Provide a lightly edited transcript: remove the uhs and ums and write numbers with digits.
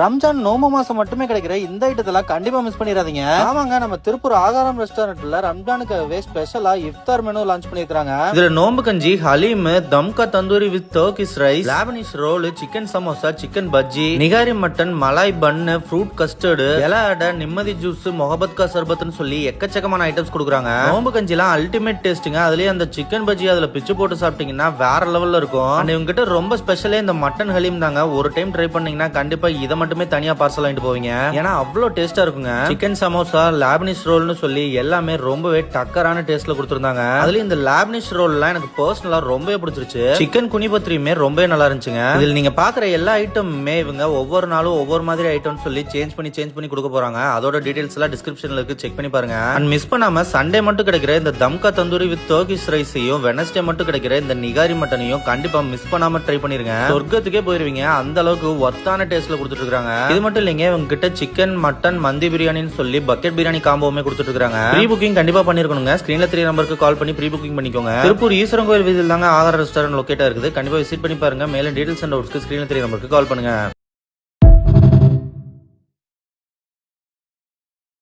ரம்ஜான் நோம்பு மாசம் மட்டுமே கிடைக்கிற இந்த ஐட்டத்தெல்லாம் கண்டிப்பா மிஸ் பண்ணிடாதீங்க. ஆமாங்க, நம்ம திருப்பூர் ஆகாரம் ரெஸ்டாரண்ட்ல ரம்ஜானுக்காகவே ஸ்பெஷலா இஃப்தார் மெனு லான்ச் பண்ணிருக்காங்க. இதுல நோம்பு கஞ்சி, ஹலீம், தம்கா tandoori with Turkish rice, Lebanese roll, chicken samosa, chicken bajji, nihari mutton, malai bun, fruit custard, இலை அடை, நிம்மதி ஜூஸ், மொஹபத் கா சர்பத்னு சொல்லி எக்கச்சக்கமான ஐட்டம்ஸ் கொடுக்குறாங்க. நோம்பு கஞ்சிலாம் அல்டிமேட் டேஸ்ட்டுங்க. அதுலயே அந்த சிக்கன் பஜ்ஜி அதுல பிச்சு போட்டு சாப்பிட்டீங்கன்னா வேற லெவல்ல இருக்கும். அண்ட் இவங்க கிட்ட ரொம்ப ஸ்பெஷலே இந்த மட்டன் ஹலீம் தாங்க. ஒரு டைம் ட்ரை பண்ணீங்கன்னா கண்டிப்பா இதை மட்டுமே தனியா பார்சல் வாங்கிட்டு போவீங்க. ஏன்னா அவ்வளவு டேஸ்டா இருக்குங்க. சிக்கன் சமோசா, லேபனிஷ் ரோல்னு சொல்லி எல்லாமே ரொம்பவே டக்கரான டேஸ்ட்ல கொடுத்திருந்தாங்க. அதுல இந்த லேபனிஷ் ரோல்லாம் எனக்கு பர்சனலா ரொம்பவே பிடிச்சிருச்சு. சிக்கன் குனிபத்ரியுமே ரொம்பவே நல்லா இருந்துச்சுங்க. இதுல நீங்க பாக்குற எல்லா ஐட்டமுமே இவங்க ஒவ்வொரு நாளும் ஒவ்வொரு மாதிரி ஐட்டம் சொல்லி சேஞ்ச் பண்ணி கொடுக்க போறாங்க. அதோட டீடைல்ஸ் எல்லாம் டிஸ்கிரிப்ஷன்ல இருக்கு, செக் பண்ணி பாருங்க. அண்ட் மிஸ் பண்ணாம சண்டே மட்டும் கிடைக்கிற இந்த Dumka tandoori with Turkish ரைஸையும், Wednesday மட்டும் கிடைக்கிற இந்த நிகாரி மட்டனையும் கண்டிப்பா மிஸ் பண்ணாம ட்ரை பண்ணிருங்க. சொர்க்கத்துக்கே போயிருவீங்க. அந்த அளவுக்கு ஒர்த்தான டேஸ்ட்ல கொடுத்துட்டு இருக்காங்க. இது மட்டும் இல்லைங்க, இவங்க கிட்ட சிக்கன், மட்டன், மந்தி பிரியாணின்னு சொல்லி பக்கெட் பிரியாணி காம்போவுமே கொடுத்துட்டு இருக்காங்க. ப்ரீ புக்கிங் கண்டிப்பா பண்ணிருக்கணுங்க. ஸ்கிரீன்ல 3 நம்பருக்கு கால் பண்ணி ப்ரீ புக்கிங் பண்ணிக்கோங்க. திருப்பூர் ஈஸ்வரன் கோயில் வீதியில் தாங்க ஆகார ரெஸ்டாரண்ட் லொகேட்டா இருக்குது. கண்டிப்பா விசிட் பண்ணி பாருங்க. மேலும் டீடைல்ஸ் அண்ட் டவுட்ஸ்க்கு ஸ்கிரீன்ல 3 நம்பருக்கு கால் பண்ணுங்க.